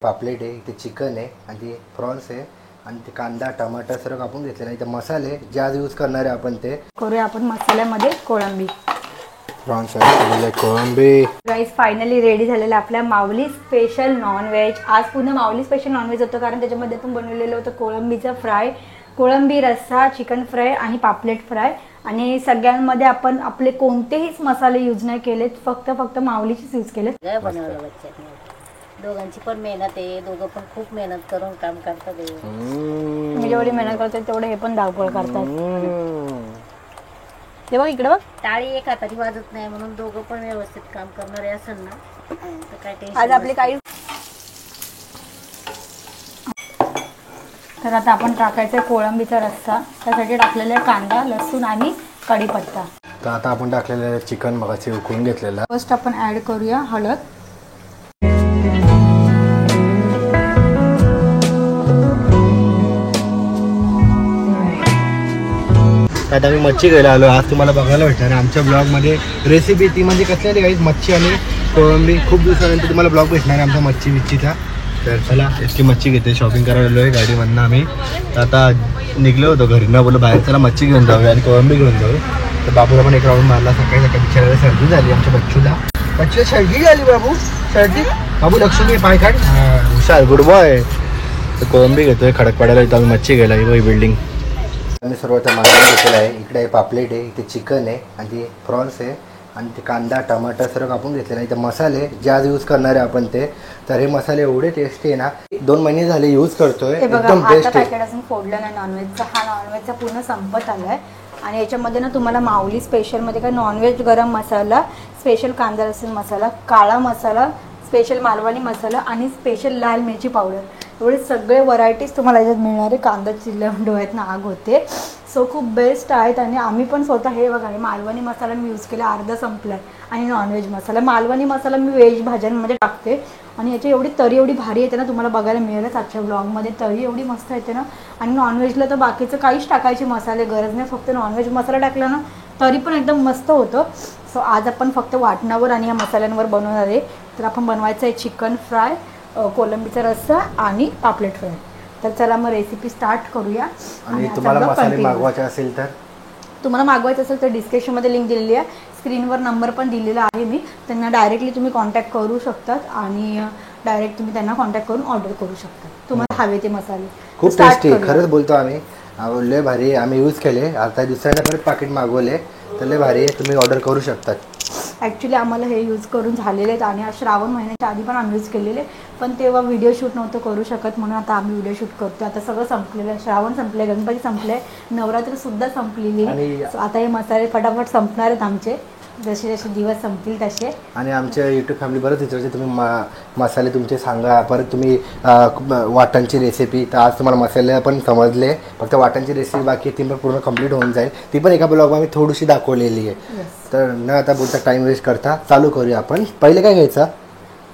पापलेट आहे, इथे चिकन आहे आणि ते प्रॉन्स आहे आणि ते कांदा टमाटर सर्व कापून घेतलेला आहे. इथे मसाले जे आज यूज करणार आहे आपण ते करूया आपण मसाल्यामध्ये कोळंबी. प्रॉन्स आहे, कोळंबी. गाईस फायनली रेडी झालेलं आपल्या माऊली स्पेशल नॉनव्हेज. आज पुन्हा माऊली स्पेशल नॉनव्हेज होतं कारण त्याच्यामध्ये आपण बनवलेलं होतं कोळंबीचा फ्राय, कोळंबी रस्सा, चिकन फ्राय आणि पापलेट फ्राय. आणि सगळ्यांमध्ये आपण आपले कोणतेहीच मसाले यूज नाही केलेत, फक्त माऊलीचेच यूज केलेत. काय बनवलं बच्चांनी? दोघांची पण मेहनत आहे, दोघं पण खूप मेहनत करून काम करतात. मी जेवढी मेहनत करते तेवढे हे पण धावपळ करतात. ते बघ इकडे बघ, टाळी एक हाताची वाजत नाही म्हणून दोघं पण व्यवस्थित काम करणारे असेल ना तर काय टेन्शन. आज आपली काही तर आता आपण टाकायचं कोळंबीचा रस्सा. त्यासाठी टाकलेला आहे कांदा, लसूण आणि कढीपत्ता. तर आता आपण टाकलेलं चिकन मगाशी उकळून घेतलेलं. फर्स्ट आपण ऍड करूया हळद. आता आम्ही मच्छी घ्यायला आलो. आज तुम्हाला बघायला भेटणार आहे आमच्या ब्लॉगमध्ये रेसिपी ती म्हणजे कसली काही मच्छी आणि कोळंबी. खूप दिवसानंतर तुम्हाला ब्लॉग भेटणार आहे आमचा मच्छी विच्छीचा. तर चला इतकी मच्छी घेते, शॉपिंग करायला आलो आहे गाडीमधनं आम्ही. तर आता निघलो होतो घरी ना, बोललो बाहेर चला मच्छी घेऊन जाऊया आणि कोळंबी घेऊन जाऊ. तर बाबूला पण एक राऊंड मारला. सकाळी बिचारायला सर्दी झाली आमच्या बच्चूला सर्दी झाली. सर्दी बाबू लक्ष्मी पाय काढ. हुशार गुड बॉय. तर कोळंबी घेतोय खडकपाड्याला. इथं आम्ही मच्छी घ्यायला ही बिल्डिंग आम्ही सर्वात मसाला घेतलेला आहे. इकडे आहे पापलेट आहे, इथे चिकन आहे आणि ते प्रॉन्स आहे आणि ते कांदा टमाटर सर्व कापून घेतलेला आहे. इथे मसाले जे आज यूज करणार आहे आपण ते. तर हे मसाले एवढे टेस्टी आहे ना, 2 महिने झाले यूज करतोय, एकदम बेस्ट आहे. पॅकेट असून फोडलं नाही नॉनव्हेजचा. हा नॉनव्हेजचा पूर्ण संपत आलाय आणि याच्यामध्ये ना तुम्हाला माऊली स्पेशलमध्ये काय नॉनव्हेज गरम मसाला, स्पेशल कांदा लसूण मसाला, काळा मसाला, स्पेशल मालवणी मसाला आणि स्पेशल लाल मिरची पावडर, एवढे सगळे व्हरायटीज तुम्हाला याच्यात मिळणार आहे. कांदा चिरल्यावर डोळ्यातनं आग होते. सो खूप बेस्ट आहेत. आणि आम्ही पण स्वतः हे बघा, मालवणी मसाला मी यूज केला, अर्धा संपला आहे. आणि नॉनव्हेज मसाला, मालवणी मसाला मी व्हेज भाज्यांमध्ये टाकते आणि याची एवढी तरी एवढी भारी येते ना, तुम्हाला बघायला मिळेलच आजच्या ब्लॉगमध्ये. तरी एवढी मस्त येते ना. आणि नॉनव्हेजला तर बाकीचं काहीच टाकायची मसाले गरज नाही, फक्त नॉनव्हेज मसाला टाकला ना तरी पण एकदम मस्त होतं. सो आज आपण फक्त वाटणावर आणि या मसाल्यांवर बनवणार आहे. तर आपण बनवायचं आहे चिकन फ्राय, कोलंबीचा रस्सा आणि पापलेट फ्राय. तर चला मग रेसिपी स्टार्ट करूया. आणि तुम्हाला मसाले मागवायचे असेल तर, तुम्हाला मागवायचं असेल तर डिस्क्रिप्शनमध्ये लिंक दिलेली आहे, स्क्रीनवर नंबर पण दिलेला आहे मी. त्यांना डायरेक्टली तुम्ही कॉन्टॅक्ट करू शकतात आणि डायरेक्ट तुम्ही त्यांना कॉन्टॅक्ट करून ऑर्डर करू शकता तुम्हाला हवे ते मसाले. खूप टेस्टी खरंच बोलतो आम्ही. लय भारी आम्ही यूज केले. आता दुसऱ्यांना परत पाकिट मागवले तर लय भारी आहे, तुम्ही ऑर्डर करू शकतात. ॲक्च्युली आम्हाला हे यूज करून झालेले आहेत आणि श्रावण महिन्याच्या आधी पण आम्ही यूज केलेले, पण तेव्हा व्हिडिओ शूट नव्हतं करू शकत म्हणून आता आम्ही व्हिडिओ शूट करतो. आता सगळं संपलेलं आहे, श्रावण संपले, गणपती संपले, नवरात्रीसुद्धा संपलेली. आता हे मसाले फटाफट संपणार आहेत आमचे, जसे जसे दिवस संपतील तसे. आणि आमच्या यूट्यूब फॅमिली बरंच विचारायचे तुम्ही मसाले तुमचे सांगा, परत तुम्ही वाटांची रेसिपी. तर आज तुम्हाला मसाले पण समजले, फक्त वाटांची रेसिपी बाकी ती पण पूर्ण कंप्लीट होऊन जाईल. ती पण एका ब्लॉगमध्ये मी थोडीशी दाखवलेली आहे. तर न आता बोलता टाईम वेस्ट करता चालू करूया आपण. पहिले काय घ्यायचं?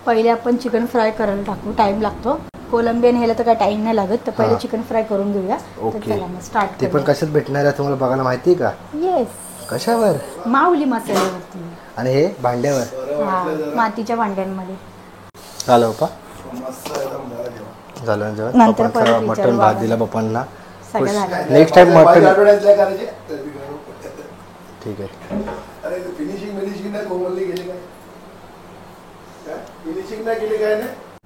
पहिले आपण चिकन फ्राय करायला टाकू, टाईम लागतो. कोलंबियन ह्याला तर काय टाईम नाही लागत, तर पहिले चिकन फ्राय करून घेऊया. ओके, ते पण कशात भेटणार आहे तुम्हाला बघायला माहिती आहे का? येस. कशावर? माऊली मसाल्यावरती. आणि हे भांड्यावर? हा, मातीच्या भांड्यांमध्ये. झालं पप्पा? झालं जेवण. नंतर परत मटन भात दिला पप्पांना. सगळं झालं. Next time mutton. ठीक आहे.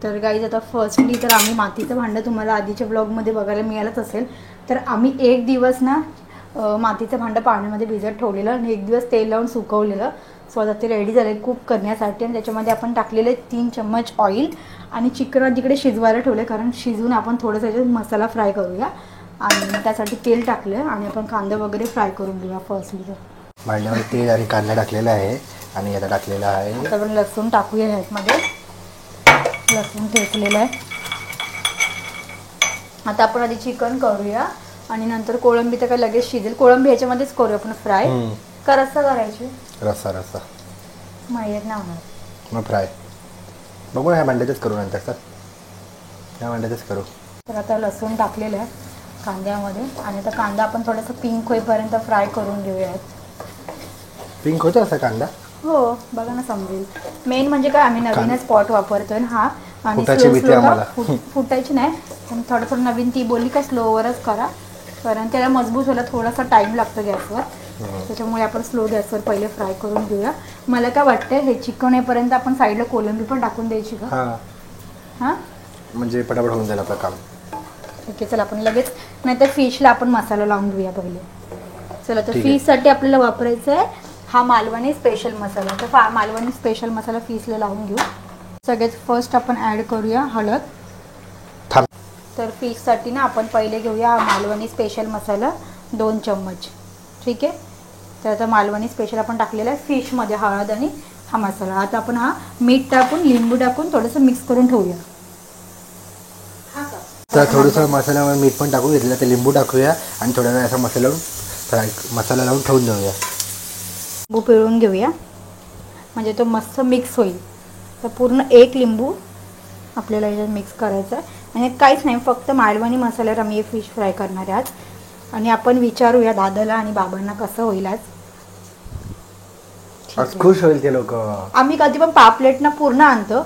तर गाईज आता फर्स्टली तर आम्ही मातीचं भांडं तुम्हाला आधीच्या ब्लॉगमध्ये बघायला मिळालंच असेल. तर आम्ही एक दिवस ना मातीचं भांडं पाण्यामध्ये भिजत ठेवलेलं आणि एक दिवस तेल लावून सुकवलेलं. सो आता ते रेडी झाले कुक करण्यासाठी. आणि त्याच्यामध्ये आपण टाकलेले 3 चम्मच ऑइल आणि चिकन तिकडे शिजवायला ठेवले, कारण शिजवून आपण थोडंसं याच्यात मसाला फ्राय करूया. आणि त्यासाठी तेल टाकलं आणि आपण कांदा वगैरे फ्राय करून घेऊया. फर्स्टली तर भांड्यावर तेल आणि कांदा टाकलेला आहे आणि आता टाकलेला आहे. आता आपण लसूण टाकूया ह्याच्यामध्ये. लसूण ठेचलेलं आहे. आता आपण आधी चिकन करूया आणि नंतर कोळंबी तर काय लगेच शिजेल. कोळंबी ह्याच्यामध्येच करूया आपण फ्राय का रस्सा करायची? रस्सा माहित नाही होणार मग फ्राय बघू ना, ह्या भांड्यातच करू नंतर. सर ह्या भांड्यातच करू. तर आता लसूण टाकलेलं आहे कांद्यामध्ये आणि आता कांदा आपण थोडंसं पिंक होईपर्यंत फ्राय करून घेऊयात. पिंक होतो असा कांदा? हो, बघा ना समजेल. मेन म्हणजे काय, आम्ही नवीनच पॉट वापरतोय हा, आणि फुटायची स्लो भीती स्लो आम्हाला. फुटायची नाही, पण थोडं थोडं नवीन ती बोलली का स्लोवरच करा, कारण त्याला मजबूत व्हायला थोडासा टाईम लागतो गॅसवर. त्याच्यामुळे आपण स्लो गॅसवर पहिले फ्राय करून घेऊया. मला काय वाटतं हे चिकन येईपर्यंत आपण साईडला कोलंबी पण टाकून द्यायची का? हां, हां म्हणजे पटापट होऊन जाईल आपलं काम. ठीक आहे, चला आपण लगेच, नाही तर फिशला आपण मसाला लावून घेऊया पहिले. चला, तर ठीक आहे. फिशसाठी आपल्याला वापरायचा आहे हा मालवणी स्पेशल मसाला. तर मालवणी स्पेशल मसाला फिशला लावून घेऊ. सगळ्यात फर्स्ट आपण ॲड करूया हळद. थांब. तर फिशसाठी ना आपण पहिले घेऊया हा मालवणी स्पेशल मसाला 2 चम्मच. ठीक आहे, तर आता मालवणी स्पेशल आपण टाकलेला आहे फिशमध्ये, हळद आणि हा मसाला. आता आपण हा मीठ टाकून लिंबू टाकून थोडंसं मिक्स करून ठेवूया. तर थोडंसं मसाल्यामध्ये मीठ पण टाकून घेतलं, तर लिंबू टाकूया आणि थोड्या वेळ असा मसाला लावून ठेवून देऊया. लिंबू पिळून घेऊया म्हणजे तो मस्त मिक्स होईल. तर पूर्ण 1 लिंबू आपल्याला याच्यात मिक्स करायचं आहे. आणि काहीच नाही, फक्त मालवणी मसाल्यावर आम्ही हे फिश फ्राय करणार आहे आज. आणि आपण विचारूया दादाला आणि बाबांना कसं होईल आज. आज खुश होईल ते लोक. आम्ही कधी पण पापलेट ना पूर्ण आणतो,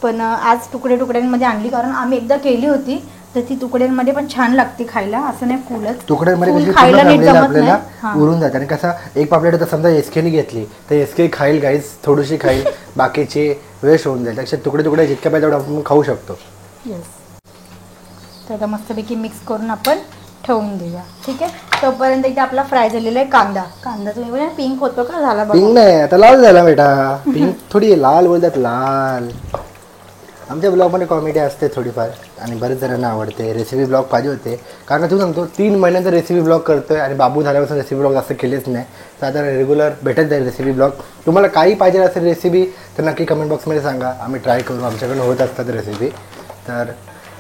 पण आज तुकडे तुकड्यांमध्ये आणली, कारण आम्ही एकदा केली होती तर ती तुकड्यांमध्ये पण छान लागते खायला, असं नाही फुलच. तुकड्यांमध्ये फुल कशी खायला पूर्ण नीट फॅमिलीला जमत नाही. आपल्याला हां. उरून जाते. आणि कसा एक पापलेट तर समजा एसकेने घेतली तर एसके खाईल गाईज, थोडीशी खाईल, बाकीची वेस्ट होऊन जाईल. त्याच्यात तुकडे तुकडे जितक्या पाहिजे तेवढं आपण खाऊ शकतो. येस, तर आता मस्तपैकी मिक्स करून आपण ठेवून देऊया. ठीक आहे, तोपर्यंत इथे आपला फ्राय झालेला आहे कांदा. कांदा तुम्ही पिंक होतो का झाला बघा. पिंक नाही, आता लाल झाला बेटा. पिंक थोडी लाल बोलतात, लाल. आमच्या ब्लॉगमध्ये कॉमेडी असते थोडीफार आणि बरेच जणांना आवडते. रेसिपी ब्लॉग पाहिजे होते, कारण तू सांगतो 3 महिन्यांचा रेसिपी ब्लॉग करतोय आणि बाबू झाल्यापासून रेसिपी ब्लॉग जास्त केलेच नाही. तर आता रेग्युलर भेटत जाईल रेसिपी ब्लॉग. तुम्हाला काही पाहिजे असेल रेसिपी तर नक्की कमेंट बॉक्समध्ये सांगा, आम्ही ट्राय करू. आमच्याकडून होत असतात रेसिपी. तर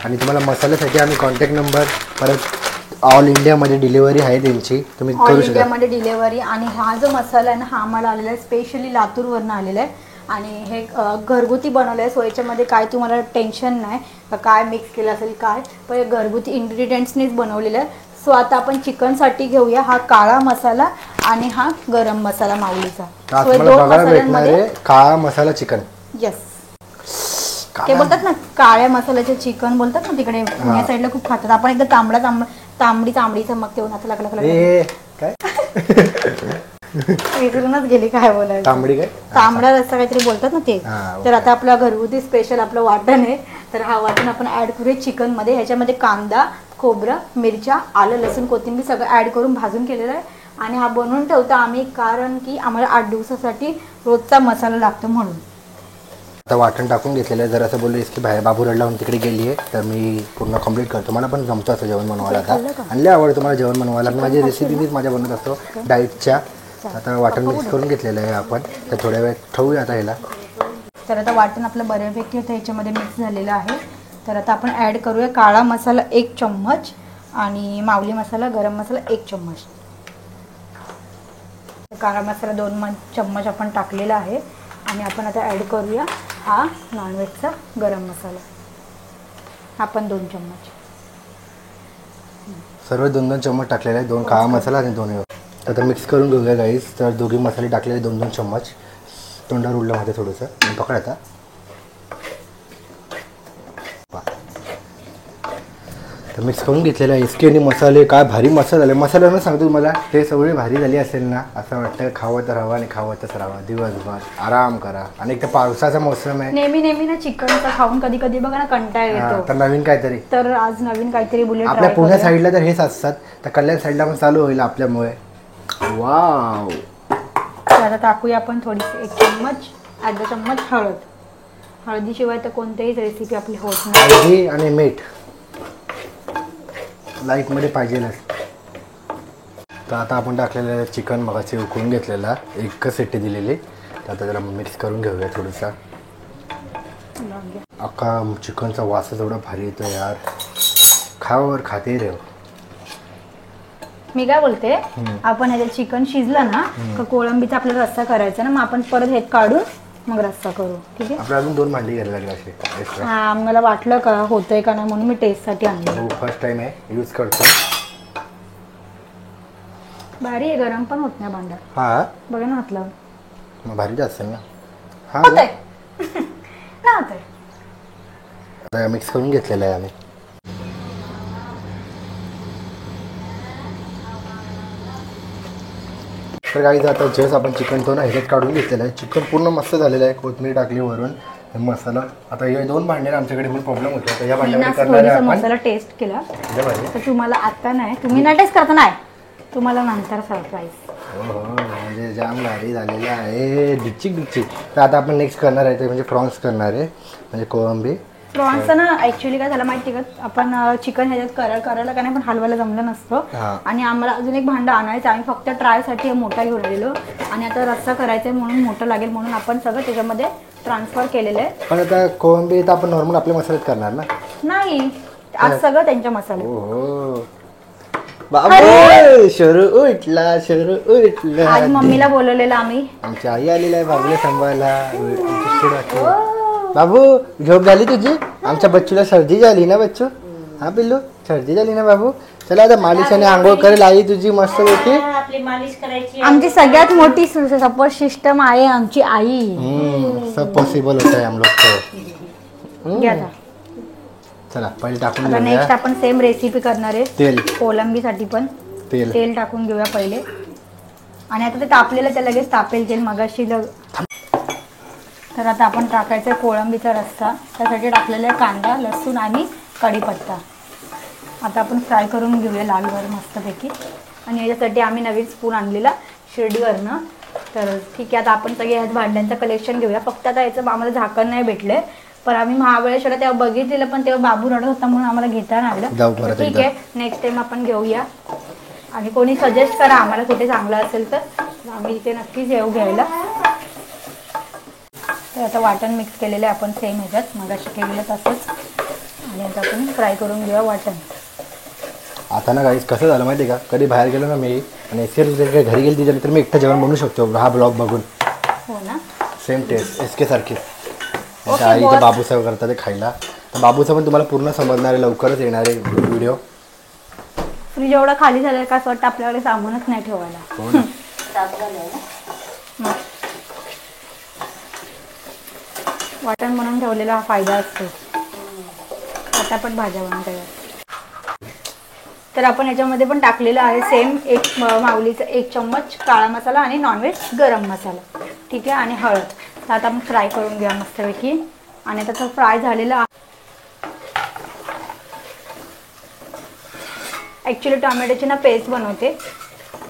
आणि तुम्हाला मसाल्यासाठी आम्ही कॉन्टॅक्ट नंबर, परत ऑल इंडियामध्ये डिलिव्हरी आहे त्यांची, तुम्ही ऑल करू शकता. इंडियामध्ये डिलेवरी. आणि हा जो मसाला आहे ना, हा आम्हाला आलेला आहे स्पेशली लातूरवरनं आलेला आहे. आणि हे घरगुती बनवलं आहे, सो याच्यामध्ये काय तुम्हाला टेन्शन नाही का काय मिक्स केलं असेल काय, पण हे घरगुती इन्ग्रेडियंट्सनीच बनवलेलं आहे. सो आता आपण चिकनसाठी घेऊया हा काळा मसाला आणि हा गरम मसाला माऊलीचा. आज मला बघायला भेटणार आहे काळा मसाला चिकन. येस, ते बोलतात ना काळ्या मसाल्याचे चिकन बोलतात ना, तिकडे पुण्या साईडला खूप खातात. आपण एकदा तांबडी चमक देऊन आता लागला काय विसरूनच गेली काय बोलायचं. तांबडी काय, तांबडा रस्सा काहीतरी बोलतात ना ते. हां, तर आता आपला घरगुती स्पेशल आपलं वाटण आहे. तर हा वाटण आपण ऍड करूया चिकनमध्ये. ह्याच्यामध्ये कांदा, खोबरं, मिरच्या, आलं, लसूण, कोथिंबीर सगळं ऍड करून भाजून केलेलं आहे. आणि हा बनवून ठेवतो आम्ही, कारण की आम्हाला 8 दिवसासाठी रोजचा मसाला लागतो म्हणून. आता वाटण टाकून घेतलेलं आहे. जर असं बोललीस की बाहेर बाबू रडला म्हणून तिकडे गेली आहे, तर मी पूर्ण कंप्लीट करतो. मला पण जमतो असं जेवण बनवायला. आता आणले आवडतं मला जेवण बनवायला. माझी रेसिपी मीच माझ्या बनवत असतो डाईटच्या. आता वाटण मिक्स करून घेतलेलं आहे आपण, तर थोड्या वेळ ठेवूया आता ह्याला. तर आता वाटण आपलं बऱ्यापैकी होतं ह्याच्यामध्ये मिक्स झालेलं आहे. तर आता आपण ॲड करूया काळा मसाला 1 चम्मच आणि माऊली मसाला, गरम मसाला 1 चम्मच. काळा मसाला 2 चम्मच आपण टाकलेला आहे. आणि आपण आता ॲड करूया हा नॉनव्हेजचा गरम मसाला, हा पण 2 चम्मच. सर्व 2-2 चम्मच टाकलेले आहे. 2 काळा मसाला आणि 2 आता मिक्स करून घेऊया गाईज. तर दोघी मसाले टाकलेले 2-2 चम्मच. तोंडावर उडलं मध्ये थोडंसं पकड. आता तर मिक्स करून घेतलेलं आहे. इसके आणि मसाले काय भारी मसाले झाले. मसाल्यानं सांगतो तुम्हाला ते सगळी भारी झाली असेल ना, असं वाटतं खावं तर राहावं आणि खावतच राहावं. दिवसभर आराम करा. आणि एक तर पावसाचा मोसम आहे. नेहमी ना चिकनचा खाऊन कधी कधी बघा ना कंटाळा येतो. तर नवीन काहीतरी, तर आज नवीन काहीतरी बुलेट आपल्या पुण्या साईडला तर हेच असतात, तर कल्याण साईडला पण चालू होईल आपल्यामुळे. वाव. आता टाकूया आपण थोडीशी 1 चम्मच, अर्धा चम्मच हळद. हळदीशिवाय तर कोणत्याही रेसिपी आपली होत नाही. हळदी आणि मीठ लाईटमध्ये पाहिजेलच. तर आता आपण टाकलेलं चिकन मगाशी उकळून घेतलेला, 1 शिट्टी दिलेली. तर आता त्याला मिक्स करून घेऊया थोडंसं. अख्खा चिकनचा वासच एवढा भारी येतो यार, खावर खाते रे. मी काय बोलते, आपण ह्याच्यात चिकन शिजलं ना तर कोळंबीचा आपल्याला रस्सा करायचा ना, मग आपण परत हे काढून मग रस्सा करू. ठीक आहे, आपल्याला अजून 2 भांडी घ्यायला लागली असे. हा, मला वाटलं का होतंय का नाही म्हणून मी टेस्टसाठी आणलं. फर्स्ट टाइम आहे यूज करतो. भारी आहे, गरम पण होत नाही भांडा. हा बघा ना हातला मग भारी जास्त ना. हा होतंय ना, होतंय. मिक्स करून घेतलेलं आहे आम्ही. तर गाईज आता जस्ट आपण चिकन तो ना ह्याच्यात काढून घेतलेलं आहे. चिकन पूर्ण मस्त झालेलं आहे. कोथिंबीर टाकली वरून मसाला. आता हे 2 भांडे आमच्याकडे पण प्रॉब्लेम होता. तर या भांड्यामध्ये करणार आहे आपण मसाला टेस्ट केला तर तुम्हाला आता नाही, तुम्ही ना टेस्ट करता नाही, तुम्हाला नंतर सरप्राईज. हो म्हणजे जाम भारी झालेलं आहे. डिचिक. तर आता आपण नेक्स्ट करणार आहे ते म्हणजे प्रॉन्स करणार आहे, म्हणजे कोळंबी. प्रॉन्सचं ना ॲक्च्युली काय झालं माहिती का, आपण चिकन ह्याच्यात करायला का नाही पण हलवायला जमलं नसतं आणि आम्हाला अजून एक भांडं आणायचं. आम्ही फक्त ट्रायसाठी मोठा घेऊन आलेलो आणि आता रस्सा करायचा आहे म्हणून मोठं लागेल म्हणून आपण सगळं त्याच्यामध्ये ट्रान्सफर केलेलं आहे. पण आता कोळंबी तर आपण नॉर्मल आपल्या मसाल्यात करणार ना? नाही, आज सगळं त्यांच्या मसाले. हो बाबू शरू उठला. आज मम्मीला बोलवलेलं आम्ही. आमची आई आलेली आहे बाबूला सांभाळायला. बाबू झोप झाली तुझी? आमच्या बच्चूला सर्दी झाली ना बच्चू? हा पिल्लू सर्दी झाली ना बाबू? चला आता मालिश आणि आंघोळ करेल आई तुझी मस्त पैकी. आपली मालिश करायची. आमची सगळ्यात मोठी सपोर्ट सिस्टम आहे आमची आई. सब पॉसिबल होता है हम लोग को. घ्या चला पहिले टाकून आता नेक्स्ट आपण सेम रेसिपी करणार आहे. तेल कोलंबीसाठी पण तेल टाकून घेऊया पहिले. आणि आता ते तापलेलं ते लगेच तापेल तेल मगाशी. तर आता आपण टाकायचं आहे कोळंबीचा रस्सा. त्यासाठी टाकलेला आहे कांदा, लसूण आणि कढीपत्ता. आता आपण फ्राय करून घेऊया लालवर मस्तपैकी. आणि याच्यासाठी आम्ही नवीन स्पून आणलेला शिर्डीवरनं. तर ठीक आहे, आता आपण सगळे ह्याच भांड्यांचं कलेक्शन घेऊया. फक्त आता याचं आम्हाला झाकण नाही भेटले, पण आम्ही महाबळेश्वरला तेव्हा बघितलेलं पण तेव्हा बाबू रडत होता म्हणून आम्हाला घेता नाही आलं. ठीक आहे, नेक्स्ट टाइम आपण घेऊया. आणि कोणी सजेस्ट करा आम्हाला कुठे चांगलं असेल तर आम्ही इथे नक्कीच येऊ घ्यायला. तर आता वाटण मिक्स केलेलं आहे आपण सेम ह्याच्यात मगाशी केलेलं तसंच. आणि आता आपण फ्राय करून घेऊया वाटण. आता ना गाईस कसं झालं माहिती आहे का, कधी बाहेर गेलो ना मी आणि घरी गेली तिच्या तर मी एकटं जेवण बनवू शकतो हा ब्लॉग बघून. हो ना, सेम टेस्ट एसके सारखी. आई तर बाबूसाहेब करतात ते खायला. तर बाबूचं पण तुम्हाला पूर्ण समजणार आहे, लवकरच येणार आहे व्हिडिओ. फ्रीज एवढं खाली झालं का असं वाटतं आपल्याकडे सामानच नाही ठेवायला. हो ना. वाटण बनवून ठेवलेला हा फायदा असतो. पटापट भाज्या बनवता. तर आपण याच्यामध्ये पण टाकलेलं आहे सेम एक माऊलीचा 1 चम्मच काळा मसाला आणि नॉनव्हेज गरम मसाला. ठीक आहे, आणि हळद. तर आता आपण फ्राय करून घ्या मस्तपैकी. आणि आता तो फ्राय झालेला आहे. ॲक्च्युली टॉमॅटोची ना पेस्ट बनवते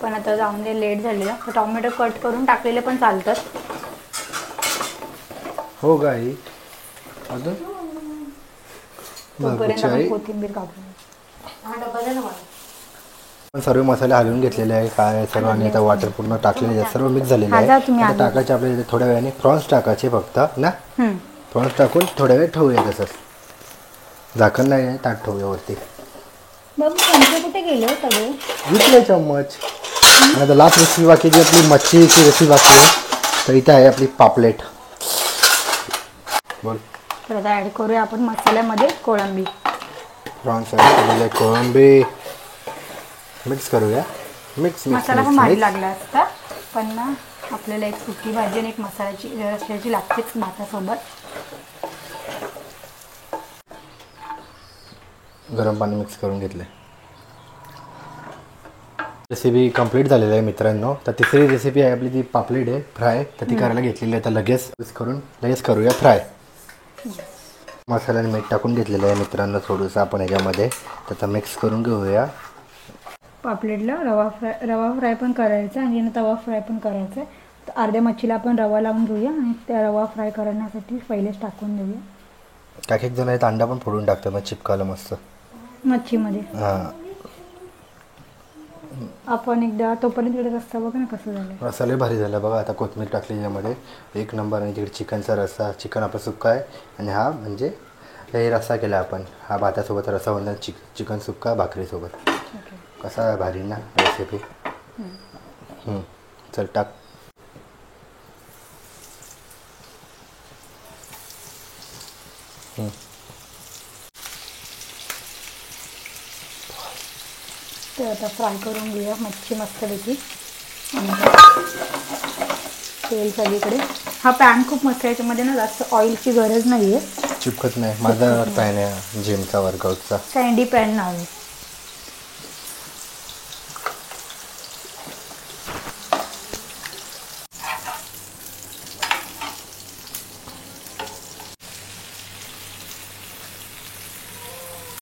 पण आता जाऊन दे, लेट झालेला. तर टॉमॅटो कट करून टाकलेले पण चालतात. हो गाई अजून तोपर्यंत आपण कोथिंबीर कापून सर्व मसाले हलवून घेतलेले आहे काय सर्व. आणि आता वॉटर पूर्ण टाकलेले आहे, सर्व मिक्स झालेले आहे. आता टाकायचे आपल्याला थोड्या वेळाने प्रॉन्स टाकायचे फक्त ना. प्रॉन्स टाकून थोड्या वेळ ठेवूया. तसंच झाकण नाही आहे, ताट ठेवूया वरती. बाबू चमचे कुठे गेले सगळे? घेतले चम्मच. आणि आता लास्ट रेसिपी बाकी जी आपली मच्छीची रेसिपी बाकी आहे. तर इथे आहे आपली पापलेट. बोल. तर आता ॲड करूया आपण मसाल्यामध्ये कोळंबी. प्रॉन्स ॲड कोळंबी मिक्स करूया. मिक्स मसाला पण भारी लागला असता पण ना आपल्याला एक सुकी भाजी आणि एक मसाल्याची रश्श्याची लागतेच भातासोबत. गरम पाणी मिक्स करून घेतले. रेसिपी कंप्लीट झालेली आहे मित्रांनो. तर तिसरी रेसिपी आहे आपली ती पापलेट आहे फ्राय. तर ती करायला घेतलेली आहे. तर लगेच करूया फ्राय. मसाल्याने मीठ टाकून घेतलेलं आहे मित्रांनो थोडंसं आपण ह्याच्यामध्ये. त्याचा मिक्स करून घेऊया. पापलेटला रवा फ्राय पण करायचा आणि तवा फ्राय पण करायचा आहे. तर अर्ध्या मच्छीला आपण रवा लावून घेऊया आणि त्या रवा फ्राय करण्यासाठी पहिलेच टाकून देऊया. काही एक जण आहेत अंडा पण फोडून टाकतात मग चिपकायला मस्त मच्छीमध्ये. हां आपण एकदा तोपर्यंत तिकडे रस्सा बघा ना कसं झालं. रस्सा लय भारी झाला बघा. आता कोथिंबीर टाकली यामध्ये 1 नंबर. आणि तिकडे चिकनचा रस्सा. चिकन आपलं सुक्का आहे आणि हा म्हणजे हे रस्सा केला आपण. हा भातासोबत रस्सा बनला. चिकन सुक्का भाकरीसोबत. कसा आहे भारी ना रेसिपी. चल टाक. तर आता फ्राय करून घेऊया मच्छी मस्तपैकी. तेल सगळीकडे. हा पॅन खूप मस्त आहे, याच्यामध्ये ना जास्त ऑइलची गरज नाही आहे. चिपकत नाही. माझा पॅन आहे जिमचा वर्कआउटचा. सँडी पॅन नाव आहे.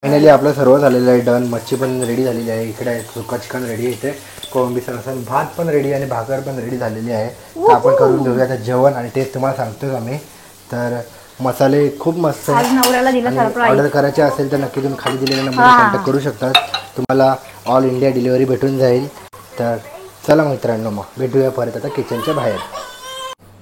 फायनली आपलं सर्व झालेलं आहे डन. मच्छी पण रेडी झालेली आहे. इकडे आहे सुका चिकन रेडी आहे. इथे कोळंबीचा रसा, भात पण रेडी आणि भाकर पण रेडी झालेली आहे. तर आपण करून घेऊया आता जेवण आणि टेस्ट तुम्हाला सांगतोच आम्ही. तर मसाले खूप मस्त आज नवऱ्याला दिला सरप्राईज. ऑर्डर करायचे असेल तर नक्की तुम्ही खाली दिलेल्या नंबरवर कॉन्टॅक्ट करू शकतात. तुम्हाला ऑल इंडिया डिलिव्हरी भेटून जाईल. तर चला मित्रांनो, मग भेटूया परत आता किचनच्या बाहेर.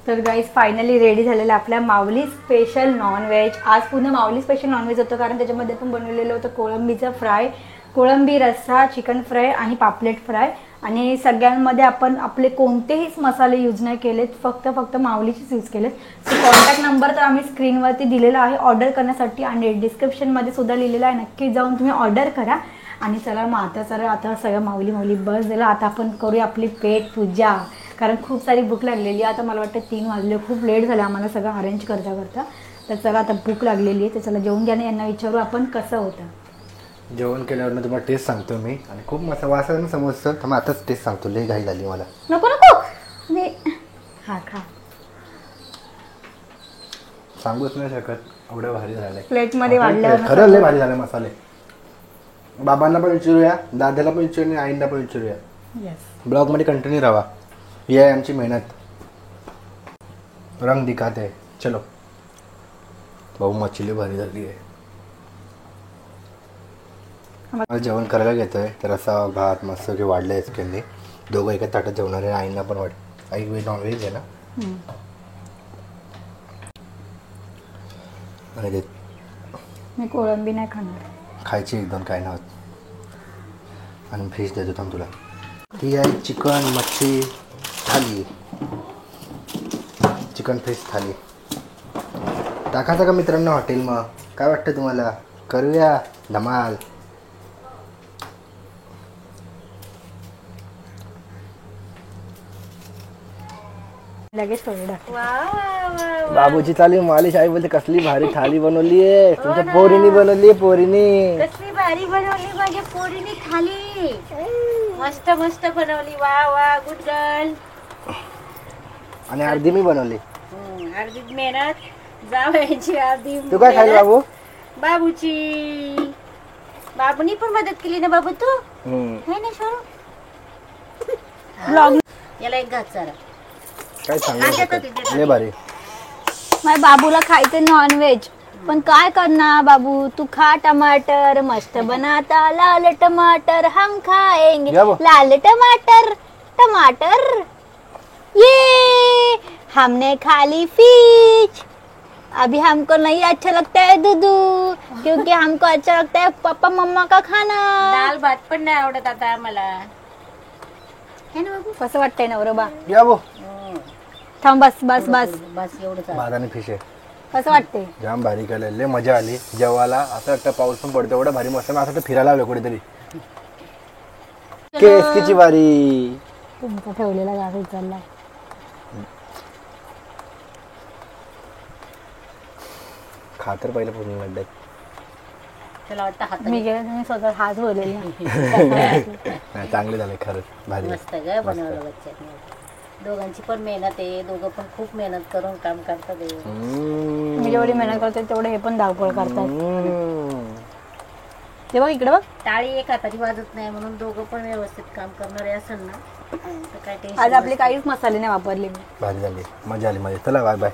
तर गाईज फायनली रेडी झालेलं आपल्या माऊली स्पेशल नॉनव्हेज. आज पुन्हा माऊली स्पेशल नॉनव्हेज होतं कारण त्याच्यामध्ये पण बनवलेलं होतं कोळंबीचं फ्राय, कोळंबी रस्सा, चिकन फ्राय आणि पापलेट फ्राय. आणि सगळ्यांमध्ये आपण आपले कोणतेहीच मसाले यूज नाही केलेत, फक्त माऊलीचेच यूज केलेत. सो कॉन्टॅक्ट नंबर तर आम्ही स्क्रीनवरती दिलेला आहे ऑर्डर करण्यासाठी आणि डिस्क्रिप्शनमध्ये सुद्धा लिहिलेलं आहे. नक्की जाऊन तुम्ही ऑर्डर करा. आणि चला मग आता सगळं माऊली बस झालं. आता आपण करूया आपली पेट पूजा कारण खूप सारी भूक लागलेली आहे. आता मला वाटतं 3 वाजले, खूप लेट झालं आम्हाला सगळं अरेंज करता. तर चला आता भूक लागलेली आहे. तर चला जेवून घ्या आणि यांना विचारू आपण कसं होतं. जेवण केल्यावर तुम्हाला टेस्ट सांगतो मी. आणि खूप मस्त वासानं समजतं. तर मग आताच टेस्ट सांगतो. लई घाई झाली मला. नको मी हा खा. सांगूच नाही शकत एवढं भारी झालंय. प्लेटमध्ये वाढल्यावर खरं लय भारी झालं मसाले. बाबांना पण विचारूया, दादाला पण विचारूया, आईंना पण विचारूया. ब्लॉगमध्ये कंटिन्यू राहा. ही आहे आमची मेहनत. रंग दिखाते है. चलो. भाऊ मच्छी भारी झाली आहे. मला जेवण करायला घेतोय. तर असा भात मस्त की वाढलं आहे त्यांनी. दोघं एका ताटात जेवणार आहे. आईंना पण वाढ. आई नॉनव्हेज आहे ना. आणि मी कोळंबी नाही खाणार. खायची 1-2 काय नव्हत. आणि फिश देतो थांब तुला. ही आहे चिकन मच्छी थाली. चिकन फिश थाली टाकायचं का मित्रांनो हॉटेल? मग काय वाटतं तुम्हाला? करूया धमाल. लगेच थोडं बाबूची चाली मालिश. आई बोलते कसली भारी थाली बनवली आहे. तुमच्या पोरीने बनवली आहे. पोरीने कसली भारी बनवली माझ्या पोरीने थाली. मस्त बनवली. वा गुड गर्ल. आणि अर्धी मी बनवली. अर्धी मेहनत जावायची, अर्धी तू काय खायला बाबू? बाबूची. बाबूनी पण मदत केली ना बाबू तू? है ना शोरू? ब्लॉग याला एक घात सारा. काय सांगू लय भारी. माझ्या बाबूला खायचं नॉनव्हेज पण काय करणार बाबू, तू खा टमाटर. मस्त बनाता लाल टमाटर, हम खाएंगे या वो. लाल टमाटर. टमाटर ये हमने खा ली फिश. अभी हमको नहीं अच्छा लगता है दूधू, क्योंकि हमको अच्छा लगता है पापा मम्मा का खाना. दाल भात पण नाही आवडत आता आम्हाला. है ना बाबू? कसं वाटतंय नवरोबा? या बो. थांब बस बस बस. बस एवढंच. भात आणि फिश आहे. कसं वाटतंय? जाम भारी केलं. लय मजा आली जेवायला. असं वाटतं पाऊस पण पडतो एवढं भारी मस्त. असं वाटतं फिरायला आलो कुठेतरी. केसकीची वारी. तुमचा ठेवलेला गावी चाललाय. खातर पहिलं पूर्ण लड्ड्यात. त्याला वाटतं हात मी गेले तुम्ही स्वतः हात बोललेले. नाही चांगले झाले खरंच भारी. मस्त ग बनवलं बच्चांनी. दोघांची पण मेहनत आहे. दोघं पण खूप मेहनत करून काम करतात. मी जेवढी मेहनत करते तेवढे हे पण धावपळ करतात. ते बघ इकडे बघ. टाळी एक हाताची वाजत नाही म्हणून दोघं पण व्यवस्थित काम करणारे असेल ना तर काय टेन्शन. आज आपले काहीच मसाले नाही वापरले मी. भारी झाली. मजा आली. चला बाय बाय.